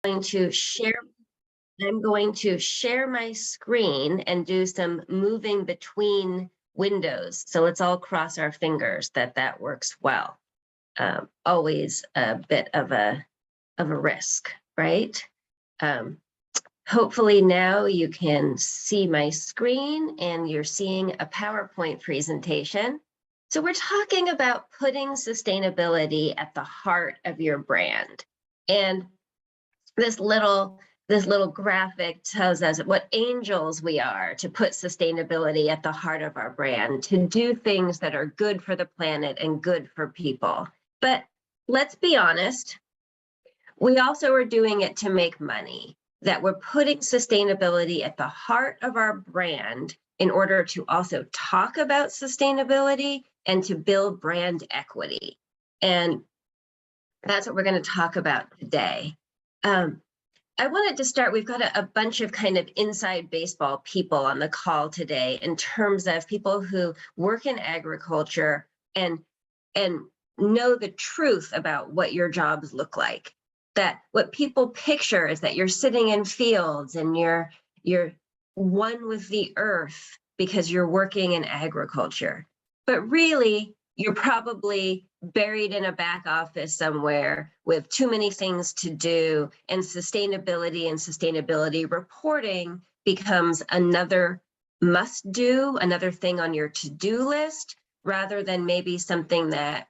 going to share. I'm going to share my screen and do some moving between windows. So let's all cross our fingers that that works well. Always a bit of a risk, right? Hopefully now you can see my screen and you're seeing a PowerPoint presentation. So we're talking about putting sustainability at the heart of your brand. And this little graphic tells us what angels we are to put sustainability at the heart of our brand, to do things that are good for the planet and good for people. But let's be honest, we also are doing it to make money, that we're putting sustainability at the heart of our brand in order to also talk about sustainability and to build brand equity. And that's what we're going to talk about today. I wanted to start, we've got a bunch of kind of inside baseball people on the call today in terms of people who work in agriculture and know the truth about what your jobs look like. That what people picture is that you're sitting in fields and you're one with the earth because you're working in agriculture. But really, you're probably buried in a back office somewhere with too many things to do, and sustainability reporting becomes another must do, another thing on your to-do list, rather than maybe something that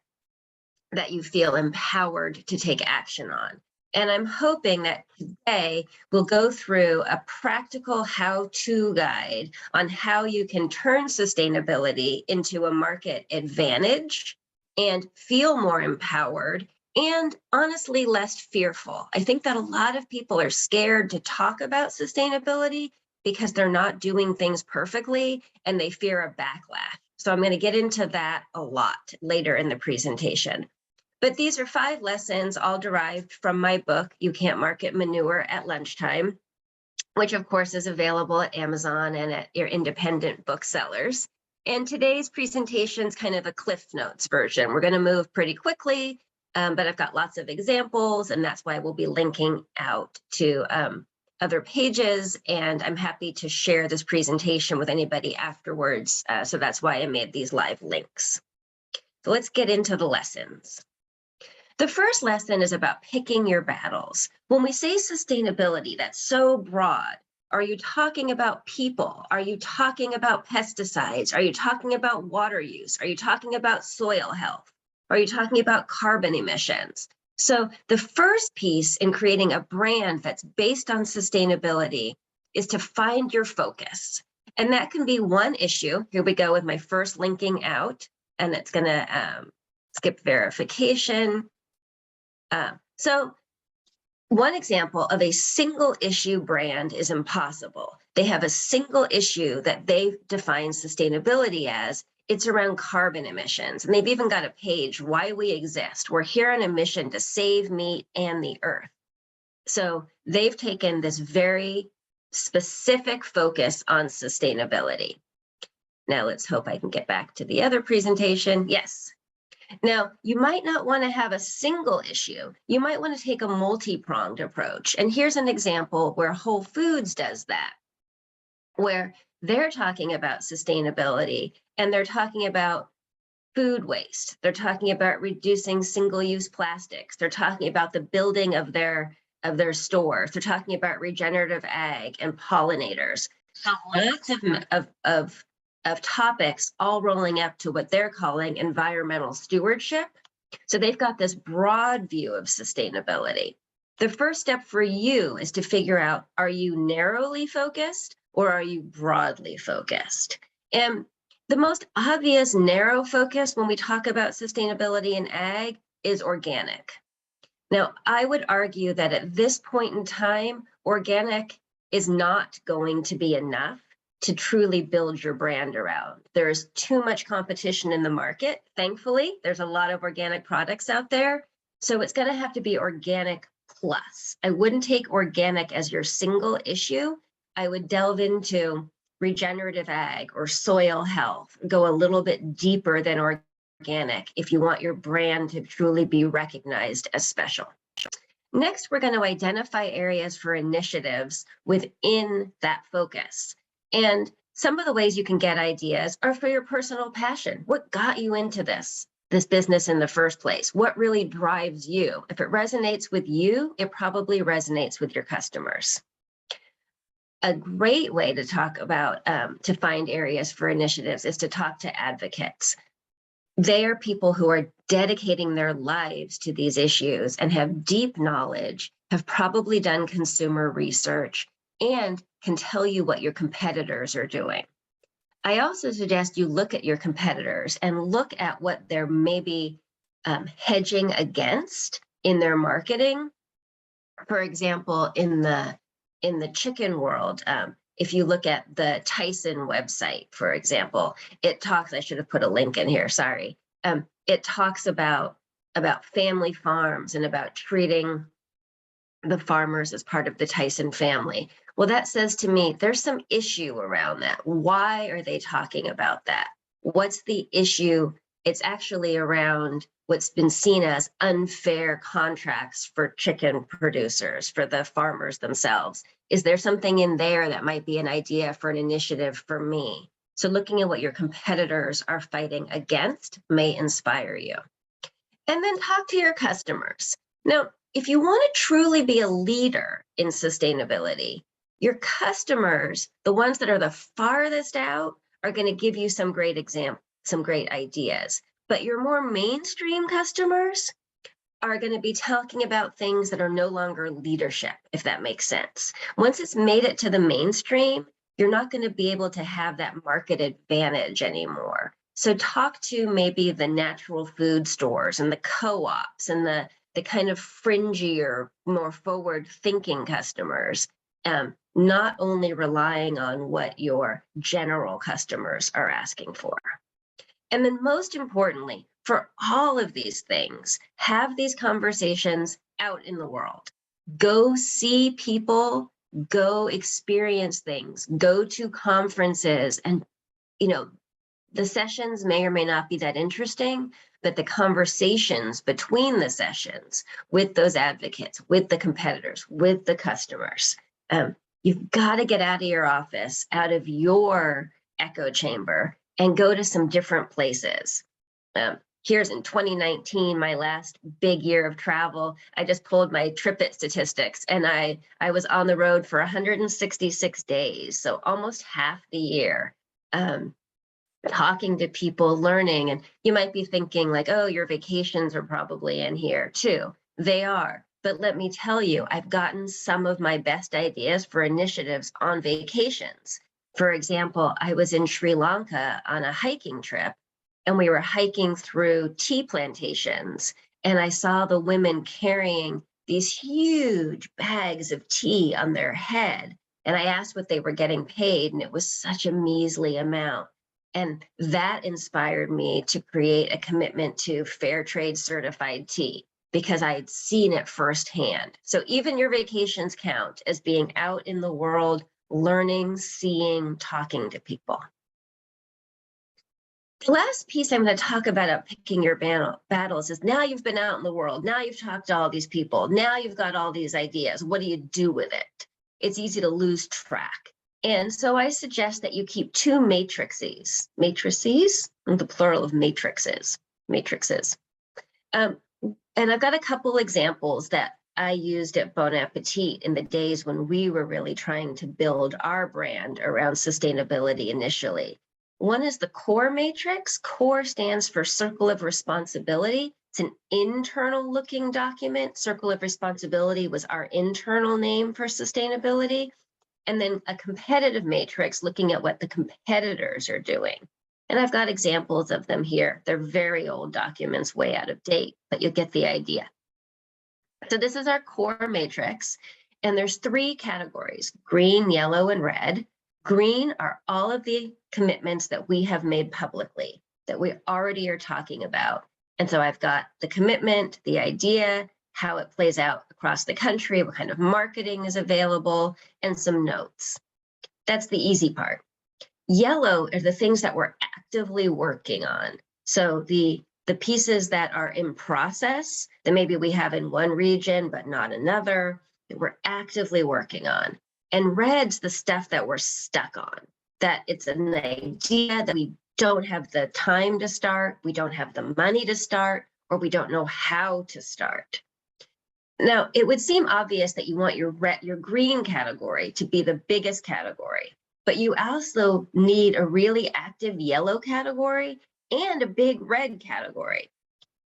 you feel empowered to take action on. And I'm hoping that today we'll go through a practical how-to guide on how you can turn sustainability into a market advantage and feel more empowered and honestly less fearful. I think that a lot of people are scared to talk about sustainability because they're not doing things perfectly and they fear a backlash. So I'm going to get into that a lot later in the presentation. But these are 5 lessons, all derived from my book, You Can't Market Manure at Lunchtime, which of course is available at Amazon and at your independent booksellers. And today's presentation is kind of a Cliff Notes version. We're going to move pretty quickly, but I've got lots of examples, and that's why we'll be linking out to other pages. And I'm happy to share this presentation with anybody afterwards. So that's why I made these live links. So let's get into the lessons. The first lesson is about picking your battles. When we say sustainability, that's so broad. Are you talking about people? Are you talking about pesticides? Are you talking about water use? Are you talking about soil health? Are you talking about carbon emissions? So the first piece in creating a brand that's based on sustainability is to find your focus. And that can be one issue. Here we go with my first linking out, and it's going to skip verification. So one example of a single issue brand is impossible. They have a single issue that they define sustainability as. It's around carbon emissions. And they've even got a page, why we exist. We're here on a mission to save meat and the earth. So they've taken this very specific focus on sustainability. Now let's hope I can get back to the other presentation. Yes. Now, you might not want to have a single issue. You might want to take a multi-pronged approach. And here's an example where Whole Foods does that, where they're talking about sustainability and they're talking about food waste. They're talking about reducing single-use plastics. They're talking about the building of their stores. They're talking about regenerative ag and pollinators. So lots of topics all rolling up to what they're calling environmental stewardship. So they've got this broad view of sustainability. The first step for you is to figure out, are you narrowly focused or are you broadly focused? And the most obvious narrow focus when we talk about sustainability in ag is organic. Now, I would argue that at this point in time, organic is not going to be enough to truly build your brand around. There's too much competition in the market. Thankfully, there's a lot of organic products out there. So it's going to have to be organic plus. I wouldn't take organic as your single issue. I would delve into regenerative ag or soil health, go a little bit deeper than organic if you want your brand to truly be recognized as special. Next, we're going to identify areas for initiatives within that focus. And some of the ways you can get ideas are for your personal passion. What got you into this business in the first place? What really drives you? If it resonates with you, it probably resonates with your customers. A great way to talk about, to find areas for initiatives is to talk to advocates. They are people who are dedicating their lives to these issues and have deep knowledge, have probably done consumer research, and can tell you what your competitors are doing. I also suggest you look at your competitors and look at what they're maybe hedging against in their marketing. For example, in the chicken world, if you look at the Tyson website, for example, it talks, I should have put a link in here, sorry. It talks about family farms and about treating the farmers as part of the Tyson family. Well, that says to me, there's some issue around that. Why are they talking about that? What's the issue? It's actually around what's been seen as unfair contracts for chicken producers, for the farmers themselves. Is there something in there that might be an idea for an initiative for me? So looking at what your competitors are fighting against may inspire you. And then talk to your customers. Now, if you want to truly be a leader in sustainability, your customers, the ones that are the farthest out, are going to give you some great examples, some great ideas. But your more mainstream customers are going to be talking about things that are no longer leadership, if that makes sense. Once it's made it to the mainstream, you're not going to be able to have that market advantage anymore. So talk to maybe the natural food stores and the co-ops and the kind of fringier, more forward-thinking customers, not only relying on what your general customers are asking for. And then most importantly, for all of these things, have these conversations out in the world. Go see people, go experience things, go to conferences, and the sessions may or may not be that interesting, but the conversations between the sessions with those advocates, with the competitors, with the customers, you've got to get out of your office, out of your echo chamber, and go to some different places. Here's in 2019, my last big year of travel. I just pulled my TripIt statistics, and I was on the road for 166 days, so almost half the year. Talking to people, learning, and you might be thinking like, oh, your vacations are probably in here too. They are, but let me tell you, I've gotten some of my best ideas for initiatives on vacations. For example, I was in Sri Lanka on a hiking trip, and we were hiking through tea plantations, and I saw the women carrying these huge bags of tea on their head, and I asked what they were getting paid, and it was such a measly amount. And that inspired me to create a commitment to fair trade certified tea because I had seen it firsthand. So even your vacations count as being out in the world, learning, seeing, talking to people. The last piece I'm going to talk about picking your battles is now you've been out in the world. Now you've talked to all these people. Now you've got all these ideas. What do you do with it? It's easy to lose track. And so I suggest that you keep two matrices, the plural of matrices. And I've got a couple examples that I used at Bon Appetit in the days when we were really trying to build our brand around sustainability initially. One is the core matrix. Core stands for Circle of Responsibility. It's an internal looking document. Circle of Responsibility was our internal name for sustainability. And then a competitive matrix looking at what the competitors are doing. And I've got examples of them here. They're very old documents, way out of date, but you'll get the idea. So this is our core matrix, and there's three categories: green, yellow, and red. Green are all of the commitments that we have made publicly, that we already are talking about. And so I've got the commitment, the idea, how it plays out across the country, what kind of marketing is available, and some notes. That's the easy part. Yellow are the things that we're actively working on. So the the pieces that are in process that maybe we have in one region but not another, that we're actively working on. And red's the stuff that we're stuck on, that it's an idea that we don't have the time to start, we don't have the money to start, or we don't know how to start. Now, it would seem obvious that you want your green category to be the biggest category, but you also need a really active yellow category and a big red category.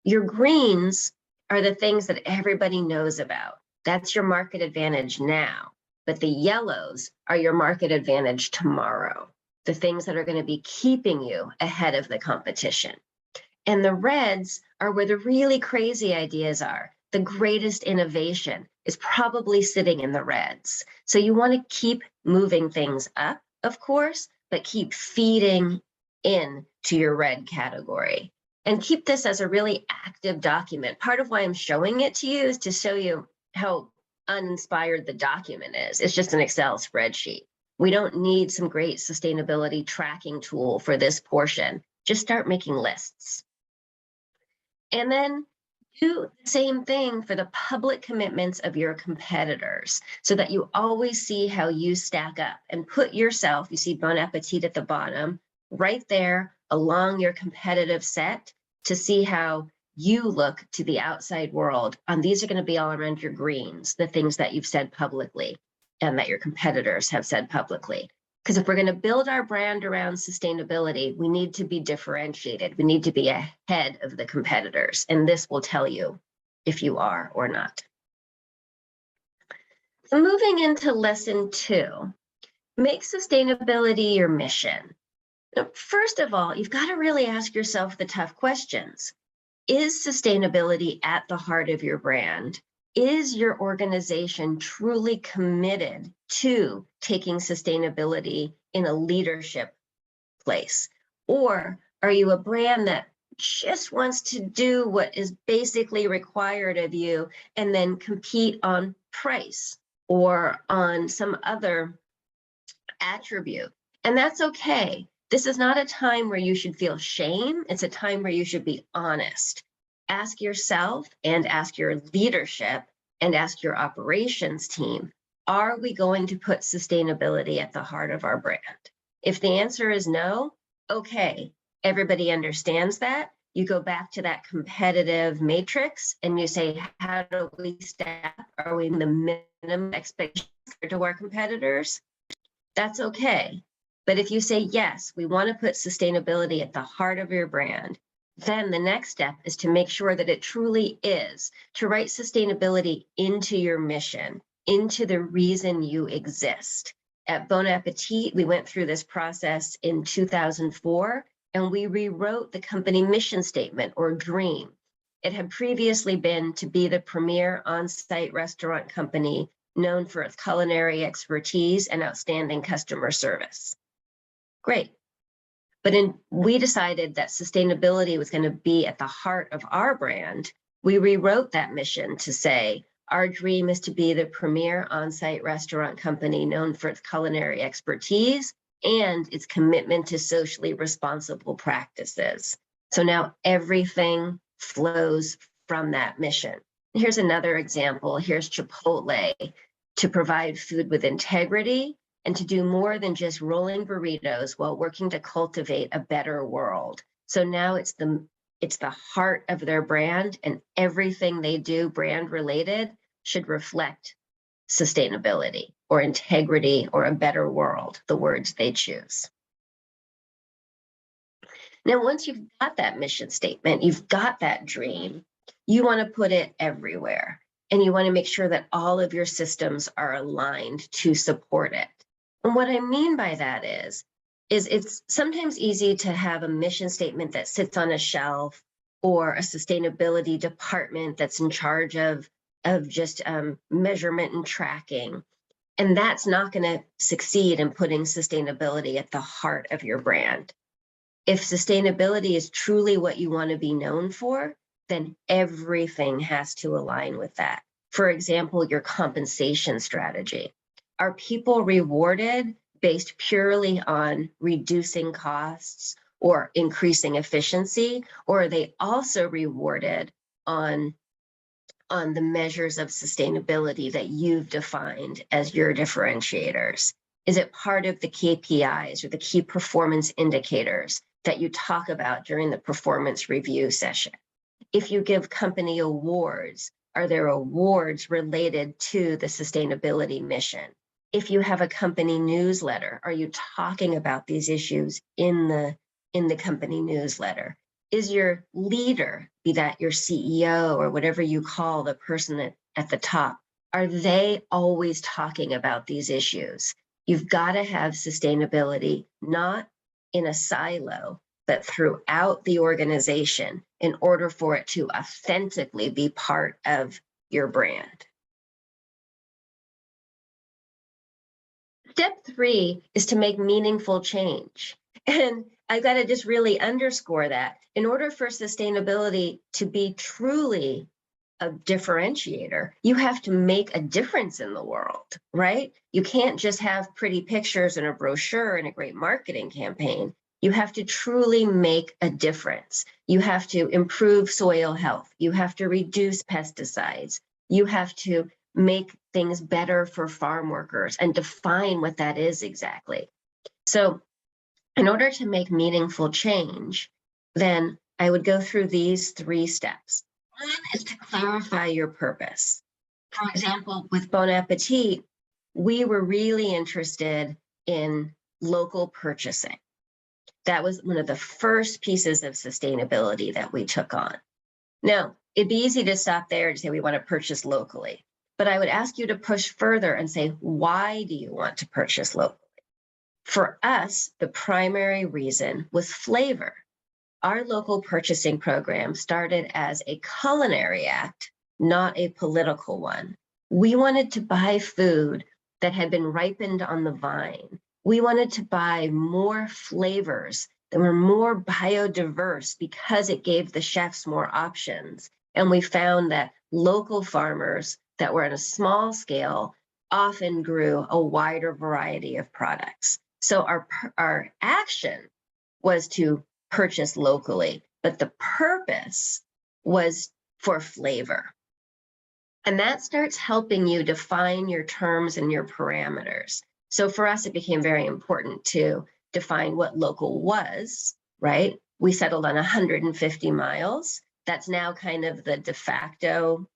Your greens are the things that everybody knows about. That's your market advantage now, but the yellows are your market advantage tomorrow, the things that are going to be keeping you ahead of the competition. And the reds are where the really crazy ideas are. The greatest innovation is probably sitting in the reds. So you want to keep moving things up, of course, but keep feeding in to your red category. And keep this as a really active document. Part of why I'm showing it to you is to show you how uninspired the document is. It's just an Excel spreadsheet. We don't need some great sustainability tracking tool for this portion. Just start making lists. And then do the same thing for the public commitments of your competitors so that you always see how you stack up, and put yourself, you see Bon Appetit at the bottom, right there along your competitive set to see how you look to the outside world. And these are going to be all around your greens, the things that you've said publicly and that your competitors have said publicly. Because if we're going to build our brand around sustainability, we need to be differentiated. We need to be ahead of the competitors. And this will tell you if you are or not. So moving into lesson 2, make sustainability your mission. Now, first of all, you've got to really ask yourself the tough questions. Is sustainability at the heart of your brand? Is your organization truly committed to taking sustainability in a leadership place? Or are you a brand that just wants to do what is basically required of you and then compete on price or on some other attribute? And that's okay. This is not a time where you should feel shame. It's a time where you should be honest. Ask yourself and ask your leadership and ask your operations team, are we going to put sustainability at the heart of our brand? If the answer is no, okay, everybody understands that. You go back to that competitive matrix and you say, how do we stack? Are we in the minimum expectations to our competitors? That's okay. But if you say, yes, we want to put sustainability at the heart of your brand, then the next step is to make sure that it truly is, to write sustainability into your mission, into the reason you exist. At Bon Appetit, we went through this process in 2004, and we rewrote the company mission statement, or dream. It had previously been to be the premier on-site restaurant company known for its culinary expertise and outstanding customer service. Great. But we decided that sustainability was going to be at the heart of our brand. We rewrote that mission to say, our dream is to be the premier on-site restaurant company known for its culinary expertise and its commitment to socially responsible practices. So now everything flows from that mission. Here's another example. Here's Chipotle, to provide food with integrity and to do more than just rolling burritos while working to cultivate a better world. So now it's the heart of their brand, and everything they do brand related should reflect sustainability or integrity or a better world, the words they choose. Now, once you've got that mission statement, you've got that dream, you want to put it everywhere. And you want to make sure that all of your systems are aligned to support it. And what I mean by that is it's sometimes easy to have a mission statement that sits on a shelf, or a sustainability department that's in charge of just measurement and tracking. And that's not going to succeed in putting sustainability at the heart of your brand. If sustainability is truly what you want to be known for, then everything has to align with that. For example, your compensation strategy. Are people rewarded based purely on reducing costs or increasing efficiency, or are they also rewarded on the measures of sustainability that you've defined as your differentiators? Is it part of the KPIs or the key performance indicators that you talk about during the performance review session? If you give company awards, are there awards related to the sustainability mission? If you have a company newsletter, are you talking about these issues in the company newsletter? Is your leader, be that your CEO or whatever you call the person at the top, are they always talking about these issues? You've got to have sustainability not in a silo, but throughout the organization in order for it to authentically be part of your brand. Step 3 is to make meaningful change. And I've got to just really underscore that in order for sustainability to be truly a differentiator, you have to make a difference in the world, right? You can't just have pretty pictures and a brochure and a great marketing campaign. You have to truly make a difference. You have to improve soil health. You have to reduce pesticides. You have to make things better for farm workers and define what that is exactly. So in order to make meaningful change, then I would go through these 3 steps. One is to clarify your purpose. For example, with Bon Appetit, we were really interested in local purchasing. That was one of the first pieces of sustainability that we took on. Now, it'd be easy to stop there and say we want to purchase locally, but I would ask you to push further and say, why do you want to purchase locally? For us, the primary reason was flavor. Our local purchasing program started as a culinary act, not a political one. We wanted to buy food that had been ripened on the vine. We wanted to buy more flavors that were more biodiverse because it gave the chefs more options. And we found that local farmers that were at a small scale often grew a wider variety of products. So our action was to purchase locally, but the purpose was for flavor. And that starts helping you define your terms and your parameters. So for us, it became very important to define what local was, right? We settled on 150 miles. That's now kind of the de facto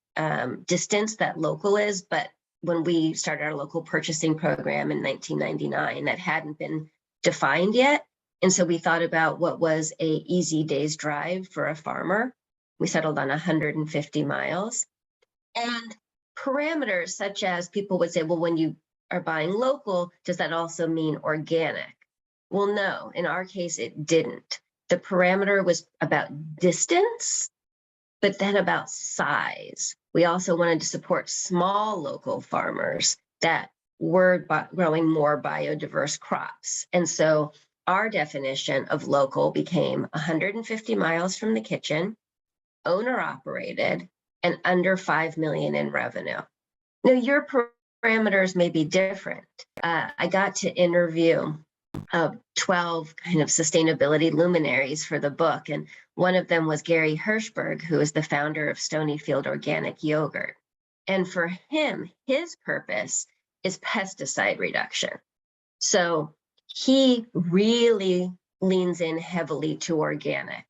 distance that local is. But when we started our local purchasing program in 1999, that hadn't been defined yet. And so we thought about what was a easy day's drive for a farmer. We settled on 150 miles. And parameters such as people would say, well, when you are buying local, does that also mean organic? Well, no, in our case, it didn't. The parameter was about distance, but then about size. We also wanted to support small local farmers that were growing more biodiverse crops. And so our definition of local became 150 miles from the kitchen, owner operated, and under 5 million in revenue. Now, your parameters may be different. I got to interview 12 kind of sustainability luminaries for the book, and one of them was Gary Hirschberg, who is the founder of Stonyfield Organic Yogurt. And for him, his purpose is pesticide reduction. So he really leans in heavily to organic.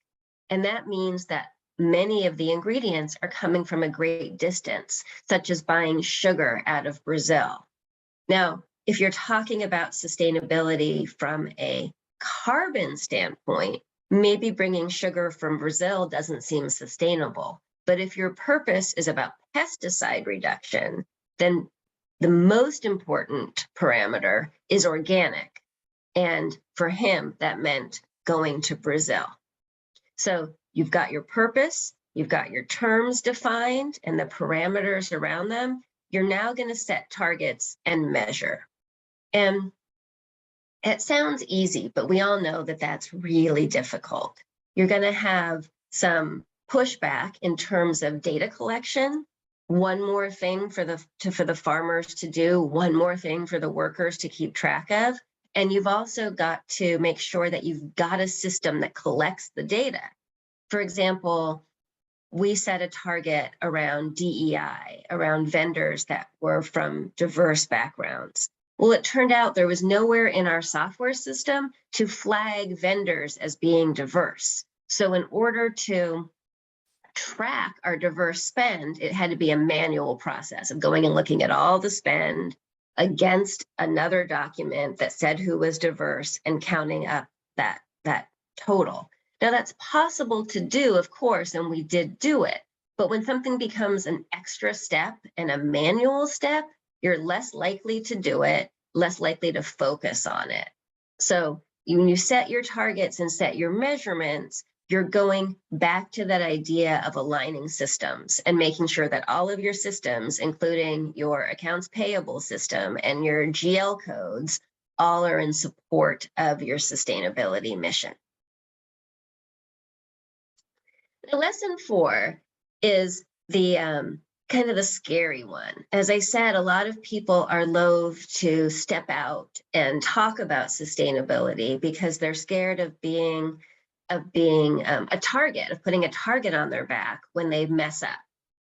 And that means that many of the ingredients are coming from a great distance, such as buying sugar out of Brazil. Now, if you're talking about sustainability from a carbon standpoint, maybe bringing sugar from Brazil doesn't seem sustainable. But if your purpose is about pesticide reduction, then the most important parameter is organic. And for him, that meant going to Brazil. So you've got your purpose, you've got your terms defined and the parameters around them. You're now going to set targets and measure. And it sounds easy, but we all know that that's really difficult. You're going to have some pushback in terms of data collection. One more thing for the farmers to do, one more thing for the workers to keep track of. And you've also got to make sure that you've got a system that collects the data. For example, we set a target around DEI, around vendors that were from diverse backgrounds. Well, it turned out there was nowhere in our software system to flag vendors as being diverse. So in order to track our diverse spend, it had to be a manual process of going and looking at all the spend against another document that said who was diverse and counting up that total. Now that's possible to do, of course, and we did do it. But when something becomes an extra step and a manual step, you're less likely to do it, less likely to focus on it. So when you set your targets and set your measurements, you're going back to that idea of aligning systems and making sure that all of your systems, including your accounts payable system and your GL codes, all are in support of your sustainability mission. Now, lesson 4 is the kind of the scary one. As I said, a lot of people are loath to step out and talk about sustainability because they're scared of being a target, of putting a target on their back when they mess up.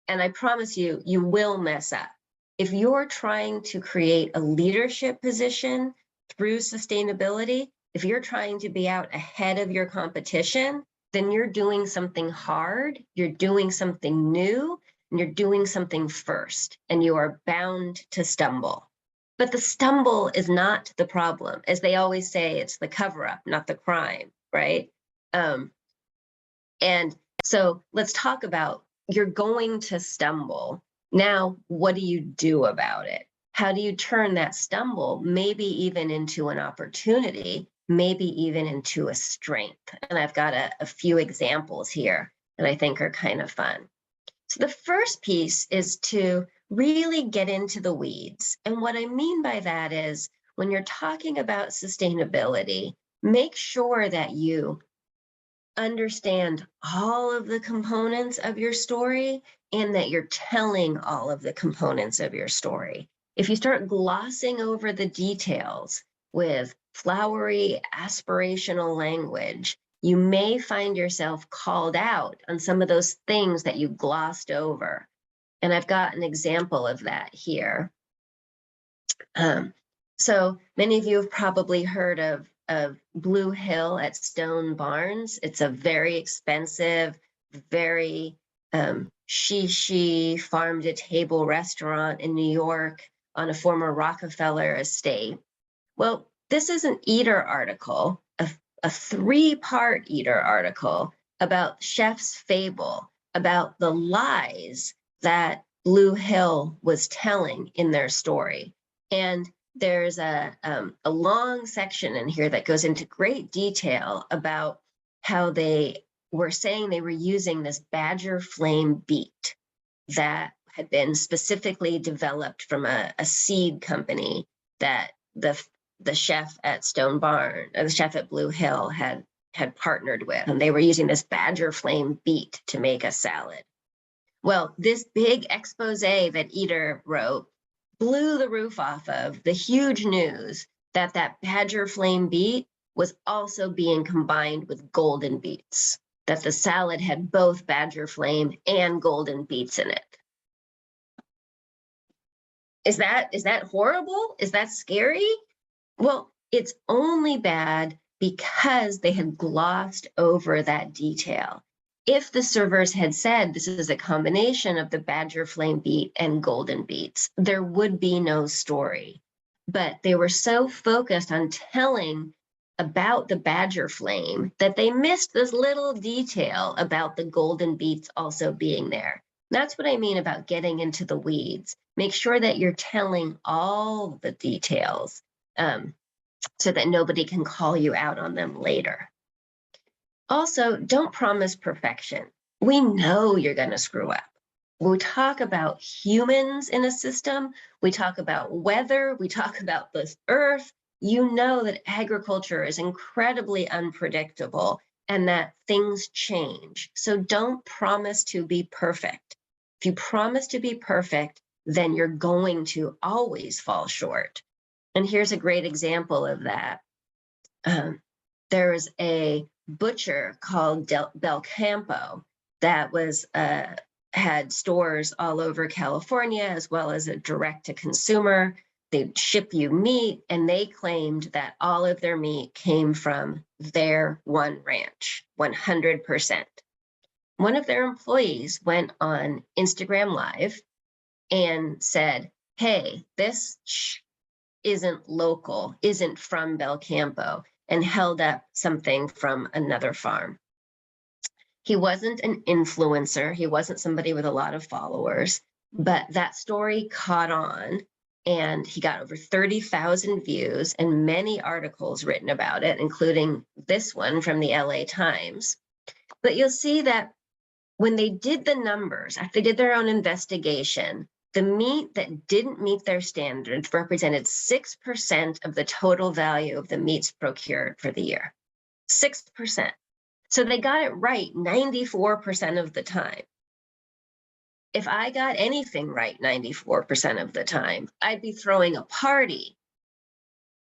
And I promise you, you will mess up. If you're trying to create a leadership position through sustainability, if you're trying to be out ahead of your competition, then you're doing something hard, you're doing something new, and you're doing something first, and you are bound to stumble. But the stumble is not the problem. As they always say, it's the cover-up, not the crime, right? And so let's talk about, you're going to stumble. Now, what do you do about it? How do you turn that stumble maybe even into an opportunity, maybe even into a strength? And I've got a few examples here that I think are kind of fun. So the first piece is to really get into the weeds. And what I mean by that is when you're talking about sustainability, make sure that you understand all of the components of your story and that you're telling all of the components of your story. If you start glossing over the details with flowery, aspirational language, you may find yourself called out on some of those things that you glossed over. And I've got an example of that here. So many of you have probably heard of Blue Hill at Stone Barns. It's a very expensive, very she farm-to-table restaurant in New York on a former Rockefeller estate. Well, this is an Eater article, a 3-part Eater article about chef's fable, about the lies that Blue Hill was telling in their story. And there's a long section in here that goes into great detail about how they were saying they were using this badger flame beet that had been specifically developed from a seed company that the chef at Stone Barn, or the chef at Blue Hill had partnered with, and they were using this badger flame beet to make a salad. Well, this big expose that Eater wrote blew the roof off of the huge news that that badger flame beet was also being combined with golden beets, that the salad had both badger flame and golden beets in it. Is that horrible? Is that scary? Well, it's only bad because they had glossed over that detail. If the servers had said this is a combination of the badger flame beet and golden beets, there would be no story. But they were so focused on telling about the badger flame that they missed this little detail about the golden beets also being there. That's what I mean about getting into the weeds. Make sure that you're telling all the details so that nobody can call you out on them later. Also, don't promise perfection. We know you're going to screw up. When we talk about humans in a system, we talk about weather, we talk about the earth, you know that agriculture is incredibly unpredictable and that things change. So don't promise to be perfect. If you promise to be perfect, then you're going to always fall short. And here's a great example of that. There was a butcher called Belcampo that was had stores all over California, as well as a direct to consumer. They'd ship you meat, and they claimed that all of their meat came from their one ranch, 100%. One of their employees went on Instagram Live and said, hey, this isn't local, isn't from Belcampo, and held up something from another farm. He wasn't an influencer. He wasn't somebody with a lot of followers, but that story caught on, and he got over 30,000 views and many articles written about it, including this one from the LA Times. But you'll see that when they did the numbers, after they did their own investigation, the meat that didn't meet their standards represented 6% of the total value of the meats procured for the year. 6%. So they got it right 94% of the time. If I got anything right 94% of the time, I'd be throwing a party.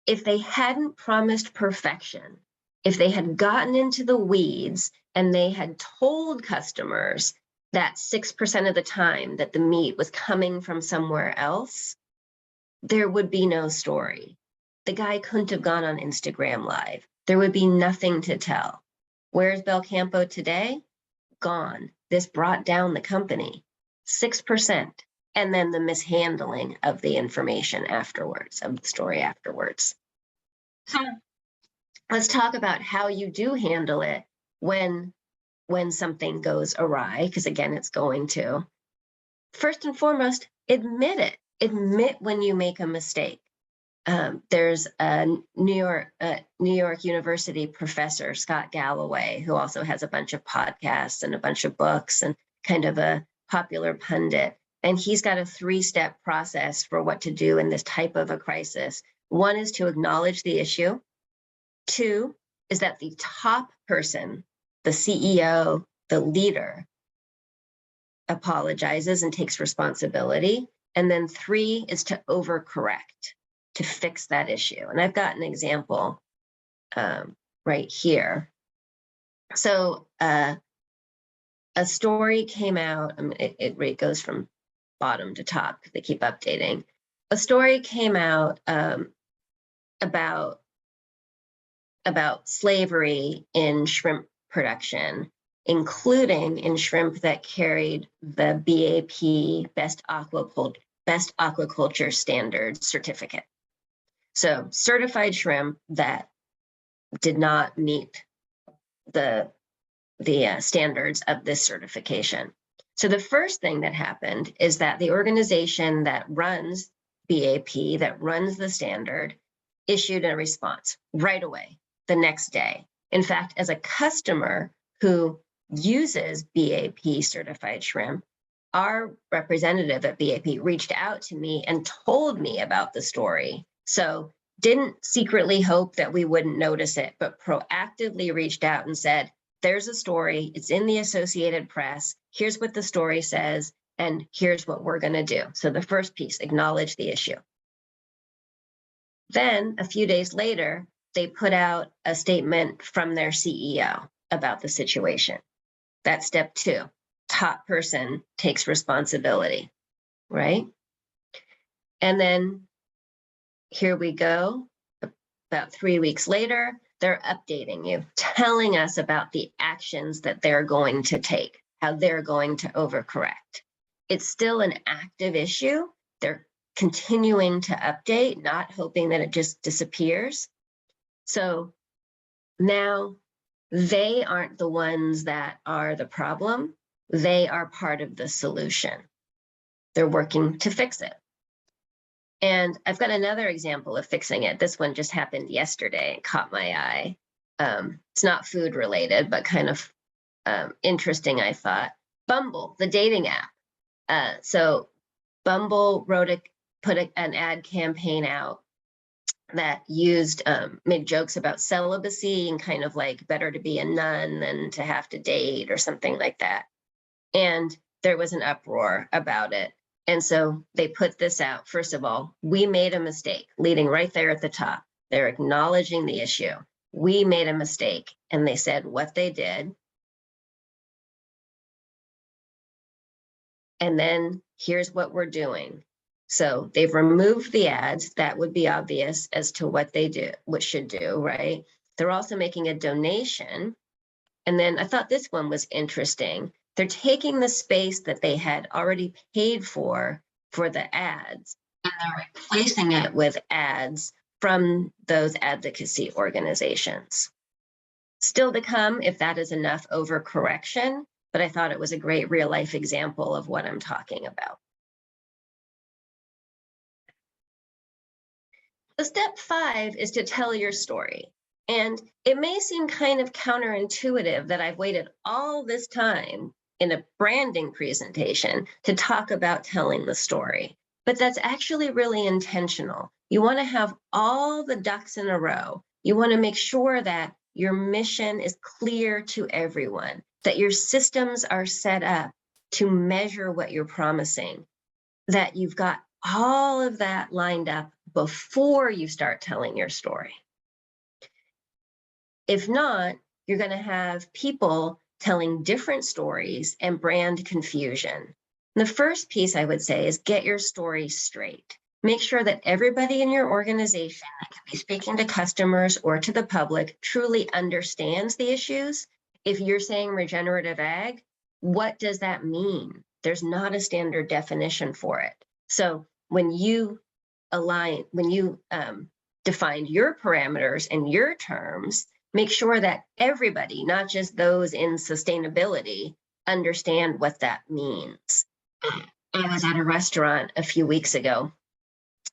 If they hadn't promised perfection, if they had gotten into the weeds and they had told customers that 6% of the time that the meat was coming from somewhere else, there would be no story. The guy couldn't have gone on Instagram Live. There would be nothing to tell. Where's Belcampo today? Gone. This brought down the company, 6%. And then the mishandling of the information afterwards, of the story afterwards. So let's talk about how you do handle it when something goes awry, because again, it's going to. First and foremost, admit it. Admit when you make a mistake. There's a New York University professor, Scott Galloway, who also has a bunch of podcasts and a bunch of books and kind of a popular pundit. And he's got a 3-step process for what to do in this type of a crisis. 1 is to acknowledge the issue. 2 is that the top person, the CEO, the leader, apologizes and takes responsibility. And then 3 is to overcorrect, to fix that issue. And I've got an example right here. So a story came out, it goes from bottom to top because they keep updating. A story came out about slavery in shrimp production, including in shrimp that carried the BAP, Best Aquaculture Standards certificate. So certified shrimp that did not meet the standards of this certification. So the first thing that happened is that the organization that runs BAP, that runs the standard, issued a response right away, the next day. In fact, as a customer who uses BAP certified shrimp, our representative at BAP reached out to me and told me about the story. So didn't secretly hope that we wouldn't notice it, but proactively reached out and said, there's a story, it's in the Associated Press, here's what the story says, and here's what we're going to do. So the first piece, acknowledge the issue. Then a few days later, they put out a statement from their CEO about the situation. That's step 2. Top person takes responsibility, right? And then here we go. About 3 weeks later, they're updating you, telling us about the actions that they're going to take, how they're going to overcorrect. It's still an active issue. They're continuing to update, not hoping that it just disappears. So now they aren't the ones that are the problem. They are part of the solution. They're working to fix it. And I've got another example of fixing it. This one just happened yesterday. It caught my eye. It's not food related, but kind of interesting, I thought. Bumble, the dating app. So Bumble put an ad campaign out that made jokes about celibacy and kind of like better to be a nun than to have to date or something like that. And there was an uproar about it. And so they put this out. First of all, we made a mistake, leading right there at the top. They're acknowledging the issue. We made a mistake. And they said what they did. And then here's what we're doing. So they've removed the ads. That would be obvious as to what they do, what should do, right? They're also making a donation. And then I thought this one was interesting. They're taking the space that they had already paid for the ads, and they're replacing it with ads from those advocacy organizations. Still to come if that is enough overcorrection, but I thought it was a great real life example of what I'm talking about. So step 5 is to tell your story. And it may seem kind of counterintuitive that I've waited all this time in a branding presentation to talk about telling the story, but that's actually really intentional. You want to have all the ducks in a row. You want to make sure that your mission is clear to everyone, that your systems are set up to measure what you're promising, that you've got all of that lined up before you start telling your story. If not, you're going to have people telling different stories and brand confusion. And the first piece I would say is get your story straight. Make sure that everybody in your organization that could be speaking to customers or to the public truly understands the issues. If you're saying regenerative ag, what does that mean? There's not a standard definition for it. So when you defined your parameters and your terms, make sure that everybody, not just those in sustainability, understand what that means. I was at a restaurant a few weeks ago,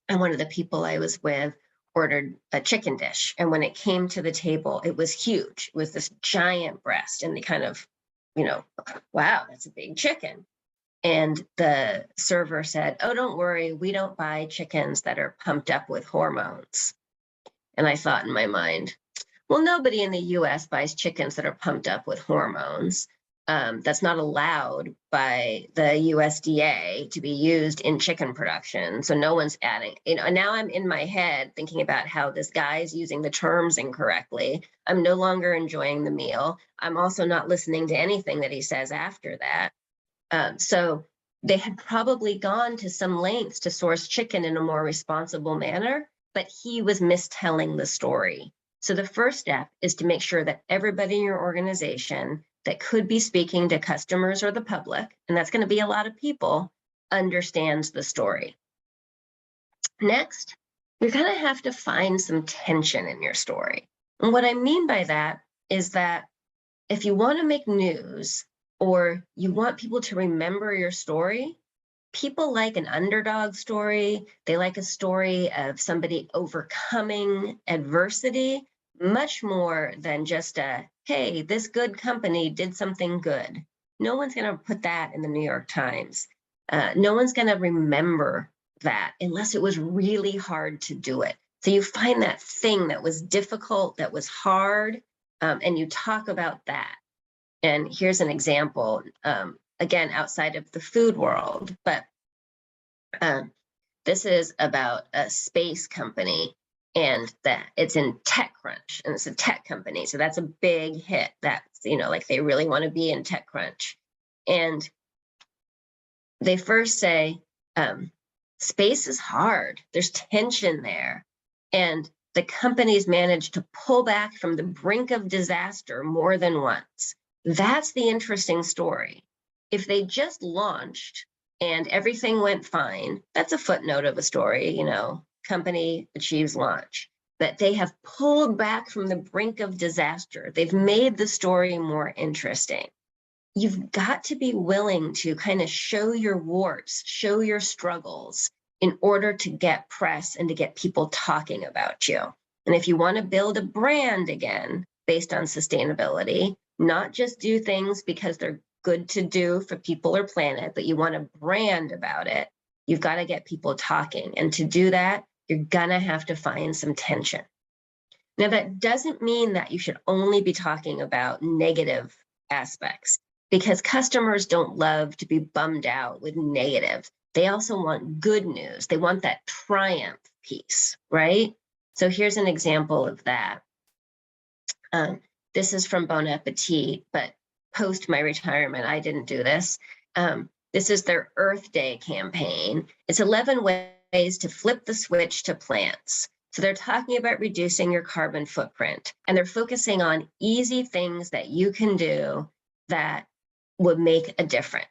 and one of the people I was with ordered a chicken dish. And when it came to the table, it was huge. It was this giant breast, and they kind of, wow, that's a big chicken. And the server said, oh, don't worry, we don't buy chickens that are pumped up with hormones. And I thought in my mind, well, nobody in the US buys chickens that are pumped up with hormones. That's not allowed by the USDA to be used in chicken production. So no one's adding, now I'm in my head thinking about how this guy is using the terms incorrectly. I'm no longer enjoying the meal. I'm also not listening to anything that he says after that. So they had probably gone to some lengths to source chicken in a more responsible manner, but he was mistelling the story. So the first step is to make sure that everybody in your organization that could be speaking to customers or the public, and that's going to be a lot of people, understands the story. Next, you're going to have to find some tension in your story. And what I mean by that is that if you want to make news or you want people to remember your story, people like an underdog story. They like a story of somebody overcoming adversity, much more than just a, hey, this good company did something good. No one's going to put that in the New York Times. No one's going to remember that unless it was really hard to do it. So you find that thing that was difficult, that was hard, and you talk about that. And here's an example, again, outside of the food world, but this is about a space company, and that it's in TechCrunch, and it's a tech company. So that's a big hit. That's, like they really want to be in TechCrunch. And they first say, space is hard. There's tension there. And the companies managed to pull back from the brink of disaster more than once. That's the interesting story. If they just launched and everything went fine, that's a footnote of a story, company achieves launch. That they have pulled back from the brink of disaster. They've made the story more interesting. You've got to be willing to kind of show your warts, show your struggles in order to get press and to get people talking about you. And if you want to build a brand again based on sustainability, not just do things because they're good to do for people or planet, but you want a brand about it, you've got to get people talking. And to do that, you're going to have to find some tension. Now, that doesn't mean that you should only be talking about negative aspects, because customers don't love to be bummed out with negative. They also want good news. They want that triumph piece, right? So here's an example of that. This is from Bon Appetit, but post my retirement, I didn't do this. This is their Earth Day campaign. It's 11 ways to flip the switch to plants. So they're talking about reducing your carbon footprint, and they're focusing on easy things that you can do that would make a difference.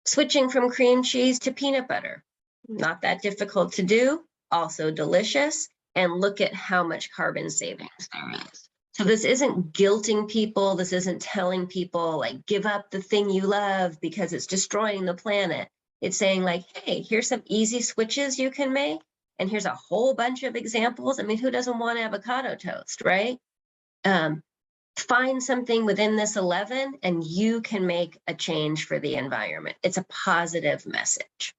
Switching from cream cheese to peanut butter, not that difficult to do, also delicious, and look at how much carbon savings there is. So this isn't guilting people. This isn't telling people like, give up the thing you love because it's destroying the planet. It's saying like, hey, here's some easy switches you can make. And here's a whole bunch of examples. I mean, who doesn't want avocado toast, right? Find something within this 11 and you can make a change for the environment. It's a positive message.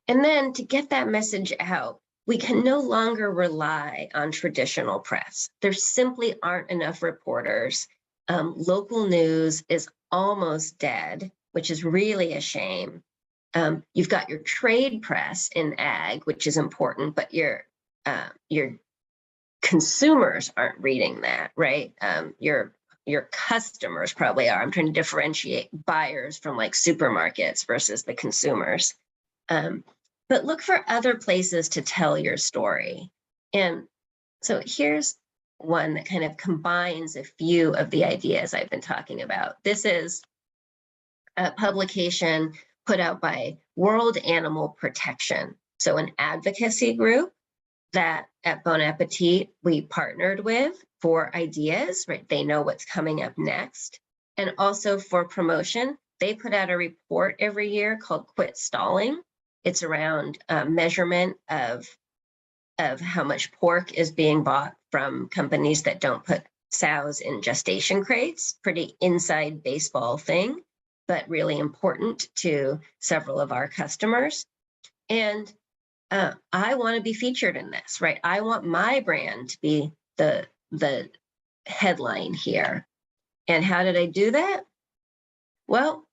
And then to get that message out, we can no longer rely on traditional press. There simply aren't enough reporters. Local news is almost dead, which is really a shame. You've got your trade press in ag, which is important, but your consumers aren't reading that, right? Your customers probably are. I'm trying to differentiate buyers from like supermarkets versus the consumers. But look for other places to tell your story. And so here's one that kind of combines a few of the ideas I've been talking about. This is a publication put out by World Animal Protection, so an advocacy group that at Bon Appetit we partnered with for ideas, right? They know what's coming up next. And also for promotion, they put out a report every year called Quit Stalling. It's around measurement of how much pork is being bought from companies that don't put sows in gestation crates. Pretty inside baseball thing, but really important to several of our customers. And I want to be featured in this, right? I want my brand to be the headline here. And how did I do that? Well,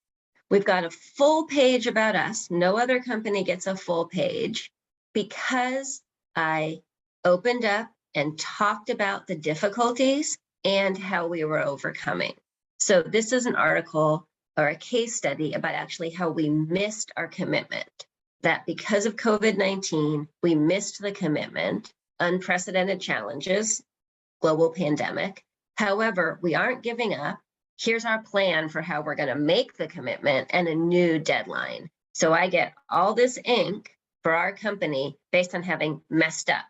we've got a full page about us. No other company gets a full page because I opened up and talked about the difficulties and how we were overcoming. So this is an article or a case study about actually how we missed our commitment, that because of COVID-19, we missed the commitment, unprecedented challenges, global pandemic. However, we aren't giving up. Here's our plan for how we're going to make the commitment and a new deadline. So I get all this ink for our company based on having messed up,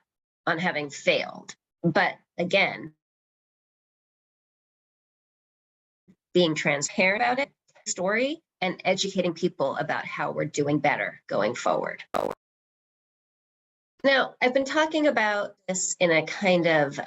on having failed. But again, being transparent about it, story, and educating people about how we're doing better going forward. Now, I've been talking about this in a kind of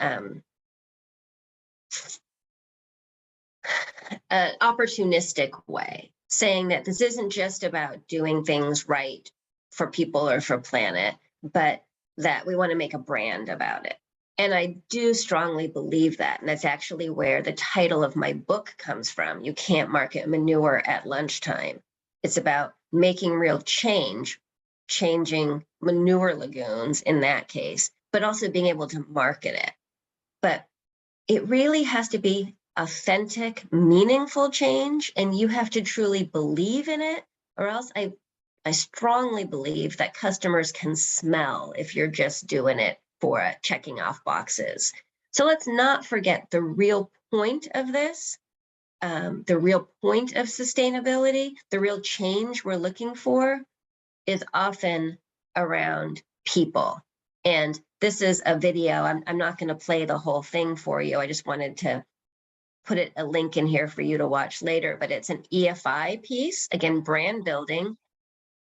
opportunistic way, saying that this isn't just about doing things right for people or for planet, but that we want to make a brand about it. And I do strongly believe that. And that's actually where the title of my book comes from, You Can't Market Manure at Lunchtime. It's about making real change, changing manure lagoons in that case, but also being able to market it. But it really has to be authentic, meaningful change, and you have to truly believe in it, or else I strongly believe that customers can smell if you're just doing it for checking off boxes. So let's not forget the real point of this, the real point of sustainability, the real change we're looking for is often around people. And this is a video. I'm not going to play the whole thing for you. I just wanted to put a link in here for you to watch later, but it's an EFI piece, again, brand building,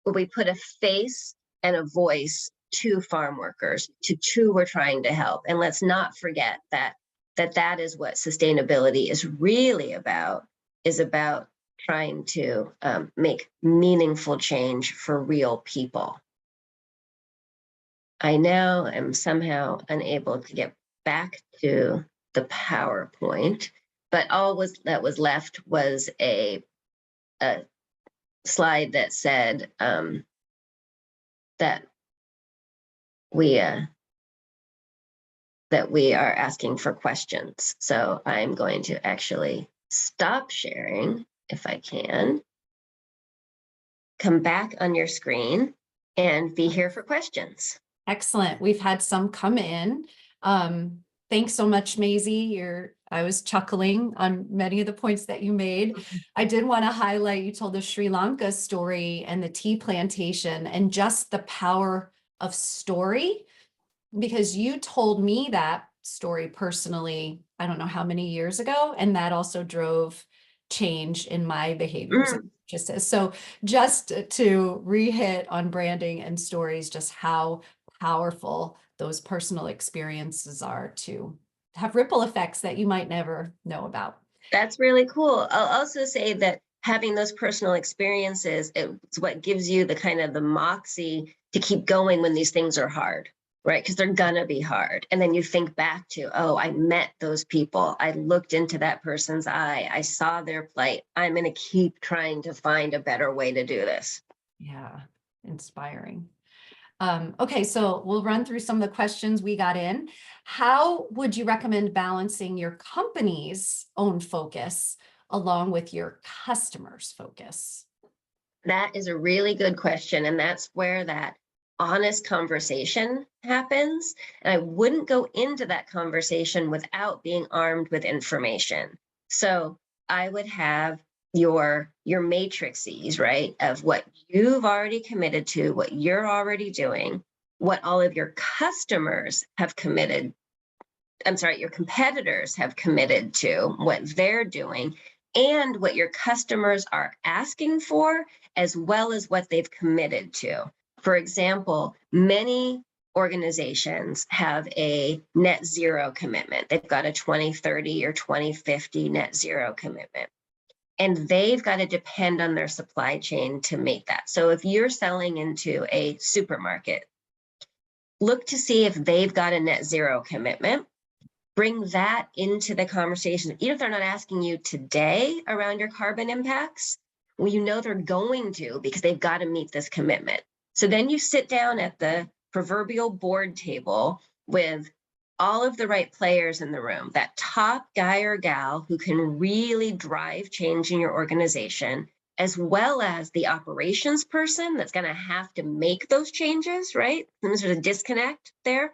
where we put a face and a voice to farm workers, to who we're trying to help. And let's not forget that is what sustainability is really about, is about trying to make meaningful change for real people. I now am somehow unable to get back to the PowerPoint, but all that was left was a slide that said that we are asking for questions. So I'm going to actually stop sharing if I can. Come back on your screen and be here for questions. Excellent. We've had some come in. Thanks so much, Maisie. I was chuckling on many of the points that you made. I did want to highlight, you told the Sri Lanka story and the tea plantation and just the power of story, because you told me that story personally, I don't know how many years ago, and that also drove change in my behaviors. So just to re-hit on branding and stories, just how powerful those personal experiences are to have ripple effects that you might never know about. That's really cool. I'll also say that having those personal experiences, it's what gives you the kind of the moxie to keep going when these things are hard, right? Because they're gonna be hard. And then you think back to, oh, I met those people. I looked into that person's eye. I saw their plight. I'm gonna keep trying to find a better way to do this. Yeah, inspiring. Okay, so we'll run through some of the questions we got in. How would you recommend balancing your company's own focus along with your customers' focus? That is a really good question. And that's where that honest conversation happens. And I wouldn't go into that conversation without being armed with information. So I would have your matrices, right, of what you've already committed to, what you're already doing, what all of your customers have committed. I'm sorry, your competitors have committed to, what they're doing, and what your customers are asking for, as well as what they've committed to. For example, many organizations have a net zero commitment. They've got a 2030 or 2050 net zero commitment. And they've got to depend on their supply chain to make that. So if you're selling into a supermarket, look to see if they've got a net zero commitment. Bring that into the conversation. Even if they're not asking you today around your carbon impacts, well, you know they're going to, because they've got to meet this commitment. So then you sit down at the proverbial board table with all of the right players in the room, that top guy or gal who can really drive change in your organization, as well as the operations person that's going to have to make those changes, right? There's a disconnect there.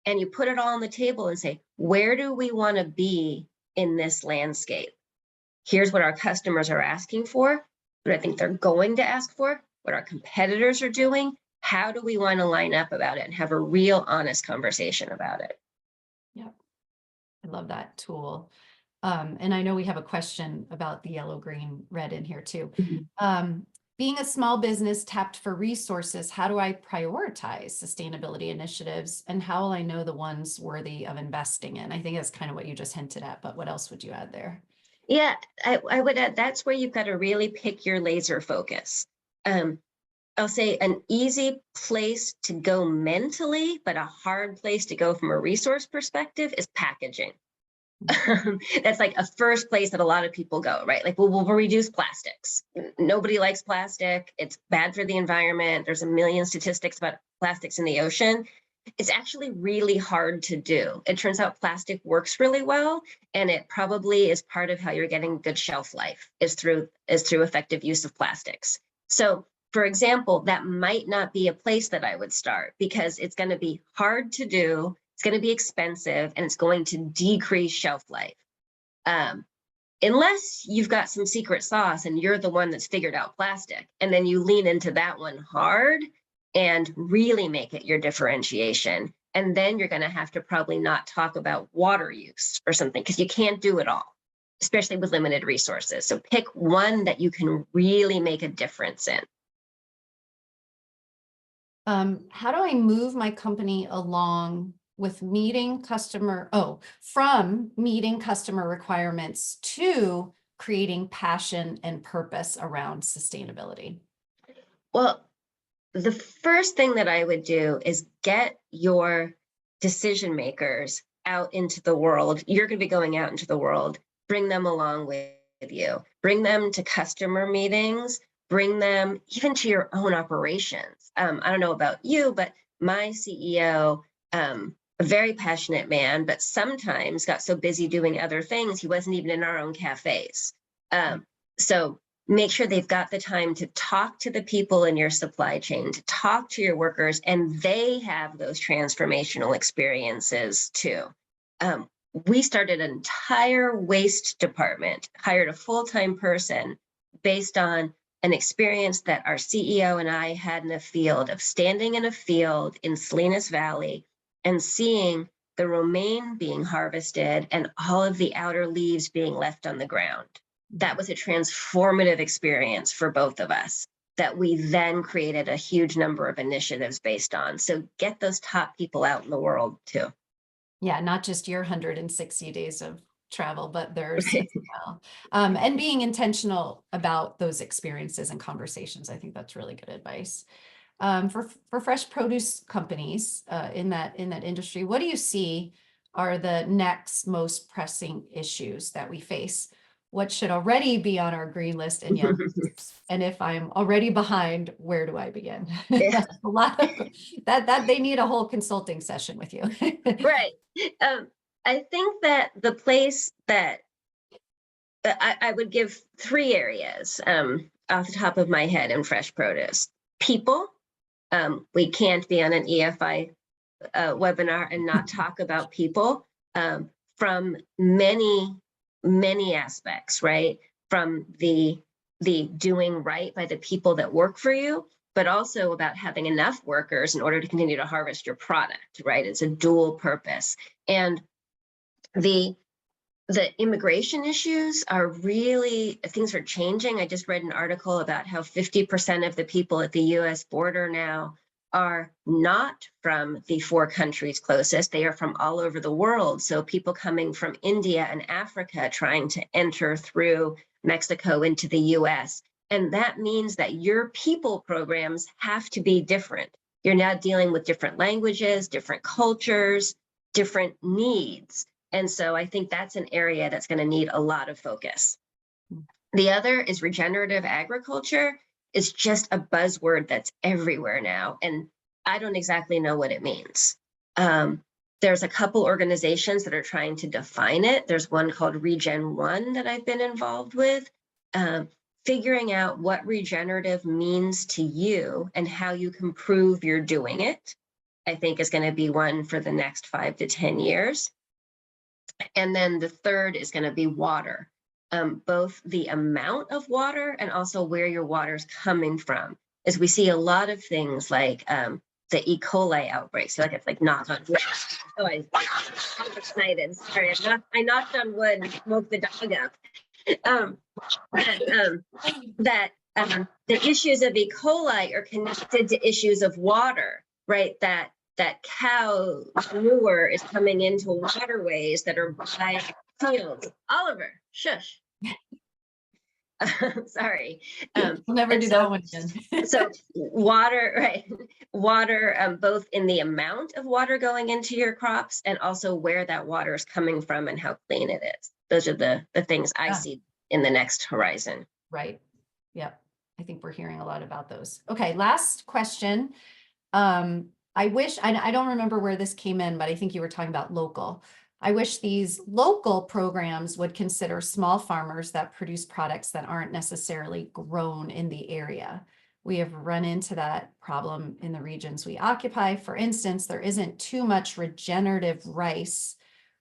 And you put it all on the table and say, where do we want to be in this landscape? Here's what our customers are asking for, what I think they're going to ask for, what our competitors are doing. How do we want to line up about it and have a real honest conversation about it? Yeah, I love that tool. And I know we have a question about the yellow, green, red in here too. Being a small business tapped for resources, how do I prioritize sustainability initiatives, and how will I know the ones worthy of investing in? I think that's kind of what you just hinted at, but what else would you add there? Yeah, I would add, that's where you've got to really pick your laser focus. I'll say an easy place to go mentally, but a hard place to go from a resource perspective is packaging. That's like a first place that a lot of people go, right? Like, well, we'll reduce plastics. Nobody likes plastic. It's bad for the environment. There's a million statistics about plastics in the ocean. It's actually really hard to do. It turns out plastic works really well, and it probably is part of how you're getting good shelf life is through effective use of plastics. So, for example, that might not be a place that I would start, because it's going to be hard to do. It's going to be expensive, and it's going to decrease shelf life. Unless you've got some secret sauce and you're the one that's figured out plastic, and then you lean into that one hard and really make it your differentiation. And then you're going to have to probably not talk about water use or something, because you can't do it all, especially with limited resources. So pick one that you can really make a difference in. How do I move my company along with from meeting customer requirements to creating passion and purpose around sustainability? Well, the first thing that I would do is get your decision makers out into the world. You're going to be going out into the world. Bring them along with you. Bring them to customer meetings bring them even to your own operations. I don't know about you, but my CEO, a very passionate man, but sometimes got so busy doing other things, he wasn't even in our own cafes. So make sure they've got the time to talk to the people in your supply chain, to talk to your workers, and they have those transformational experiences too. We started an entire waste department, hired a full-time person based on an experience that our CEO and I had in the field of standing in a field in Salinas Valley and seeing the romaine being harvested and all of the outer leaves being left on the ground. That was a transformative experience for both of us that we then created a huge number of initiatives based on. So get those top people out in the world too. Yeah, not just your 160 days of travel, but theirs as well. And being intentional about those experiences and conversations. I think that's really good advice. For fresh produce companies in that industry, what do you see are the next most pressing issues that we face? What should already be on our green list and yellow list? And if I'm already behind, where do I begin? Yeah. That's a lot of that they need a whole consulting session with you. Right. I think that the place that I would give 3 areas off the top of my head in fresh produce. People. We can't be on an EFI webinar and not talk about people from many aspects, right? From the doing right by the people that work for you, but also about having enough workers in order to continue to harvest your product, right? It's a dual purpose. And the immigration issues are really, things are changing. I just read an article about how 50% of the people at the US border now are not from the 4 countries closest. They are from all over the world. So people coming from India and Africa trying to enter through Mexico into the US. And that means that your people programs have to be different. You're now dealing with different languages, different cultures, different needs. And so I think that's an area that's going to need a lot of focus. The other is regenerative agriculture. It's just a buzzword that's everywhere now, and I don't exactly know what it means. There's a couple organizations that are trying to define it. There's one called Regen One that I've been involved with. Figuring out what regenerative means to you and how you can prove you're doing it, I think is going to be one for the next 5 to 10 years. And then the third is going to be water, both the amount of water and also where your water is coming from. As we see a lot of things like the E. coli outbreak. So it's like knock on wood. Oh, I'm excited. Sorry, I knocked on wood and woke the dog up. The issues of E. coli are connected to issues of water, right? That cow manure is coming into waterways that are by fields. Oliver, shush. Sorry. We'll never do that one again. So water, right? Water, both in the amount of water going into your crops and also where that water is coming from and how clean it is. Those are the things I see in the next horizon. Right. Yep. I think we're hearing a lot about those. Okay. Last question. I wish, I don't remember where this came in, but I think you were talking about local. I wish these local programs would consider small farmers that produce products that aren't necessarily grown in the area. We have run into that problem in the regions we occupy. For instance, there isn't too much regenerative rice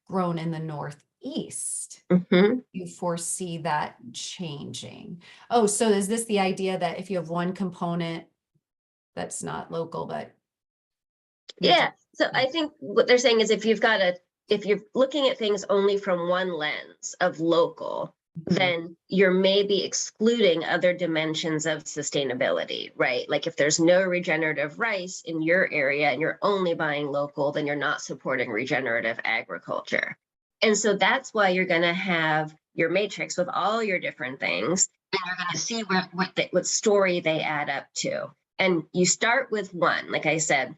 grown in the Northeast. Mm-hmm. You foresee that changing? Oh, so is this the idea that if you have one component that's not local, but yeah. So I think what they're saying is if you're looking at things only from one lens of local, then you're maybe excluding other dimensions of sustainability, right? Like if there's no regenerative rice in your area and you're only buying local, then you're not supporting regenerative agriculture. And so that's why you're going to have your matrix with all your different things, and you're going to see what story they add up to. And you start with one, like I said,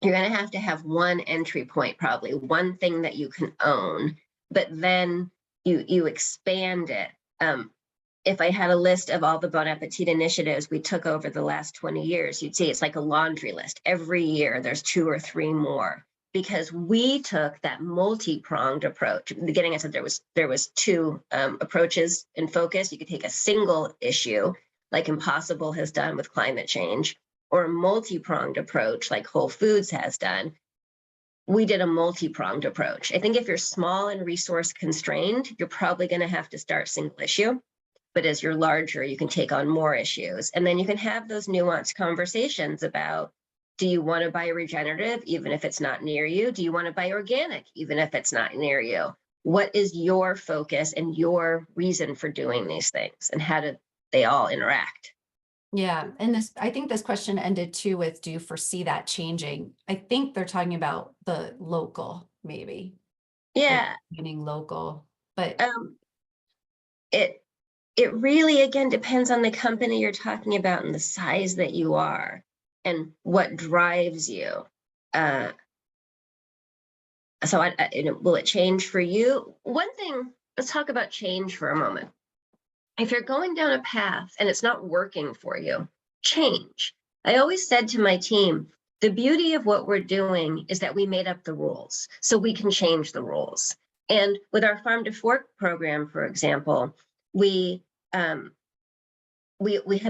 you're going to have one entry point, probably one thing that you can own, but then you expand it. if I had a list of all the Bon Appetit initiatives we took over the last 20 years, you'd see it's like a laundry list. Every year there's 2 or 3 more, because we took that multi-pronged approach. In the beginning, I said there was 2 approaches in focus. You could take a single issue, like Impossible has done with climate change, or a multi-pronged approach like Whole Foods has done. We did a multi-pronged approach. I think if you're small and resource constrained, you're probably going to have to start single issue. But as you're larger, you can take on more issues. And then you can have those nuanced conversations about, do you want to buy regenerative, even if it's not near you? Do you want to buy organic, even if it's not near you? What is your focus and your reason for doing these things? And how do they all interact? Yeah. And I think this question ended too with, do you foresee that changing? I think they're talking about the local, maybe. Yeah. Meaning local, but it really, again, depends on the company you're talking about and the size that you are and what drives you. So will it change for you? One thing, let's talk about change for a moment. If you're going down a path and it's not working for you, change. I always said to my team, the beauty of what we're doing is that we made up the rules, so we can change the rules. And with our Farm to Fork program, for example, we had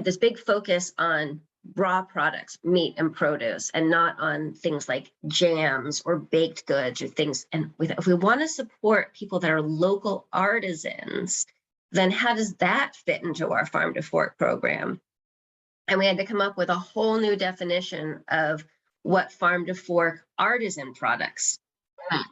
this big focus on raw products, meat and produce, and not on things like jams or baked goods or things. And if we want to support people that are local artisans, then how does that fit into our Farm to Fork program? And we had to come up with a whole new definition of what Farm to Fork artisan products meant.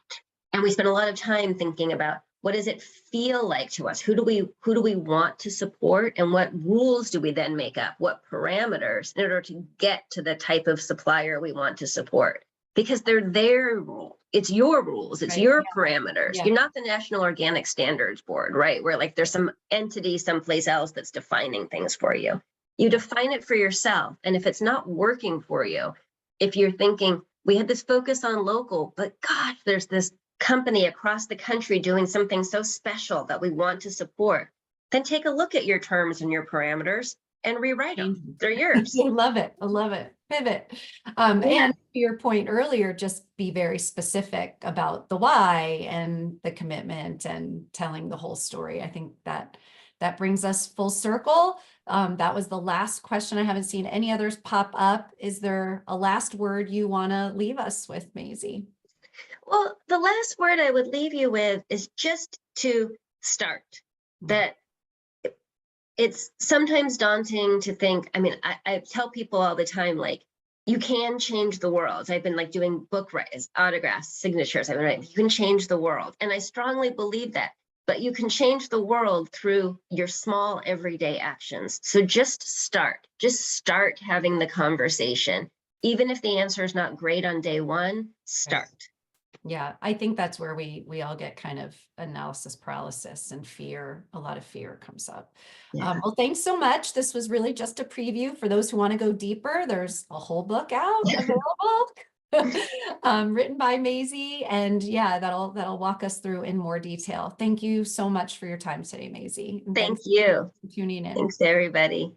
And we spent a lot of time thinking about, what does it feel like to us? Who do we want to support? And what rules do we then make up? What parameters in order to get to the type of supplier we want to support? Because they're their rules. It's your rules. It's your parameters. You're not the National Organic Standards Board, right? Where like there's some entity someplace else that's defining things for you. You define it for yourself. And if it's not working for you, if you're thinking, we had this focus on local, but gosh, there's this company across the country doing something so special that we want to support, then take a look at your terms and your parameters and rewrite them. They're yours. I love it. I love it. Pivot. And to your point earlier, just be very specific about the why and the commitment and telling the whole story. I think that brings us full circle. That was the last question. I haven't seen any others pop up. Is there a last word you want to leave us with, Maisie? Well, the last word I would leave you with is just to start. That it's sometimes daunting to think. I mean, I tell people all the time, like, you can change the world. I've been like doing book writes, autographs, signatures. I've been writing, you can change the world. And I strongly believe that. But you can change the world through your small everyday actions. So just start having the conversation. Even if the answer is not great on day one, start. Yeah, I think that's where we all get kind of analysis paralysis and fear. A lot of fear comes up. Yeah. Well, thanks so much. This was really just a preview. For those who want to go deeper, there's a whole book out available, written by Maisie, and yeah, that'll walk us through in more detail. Thank you so much for your time today, Maisie. Thank you for tuning in. Thanks, everybody.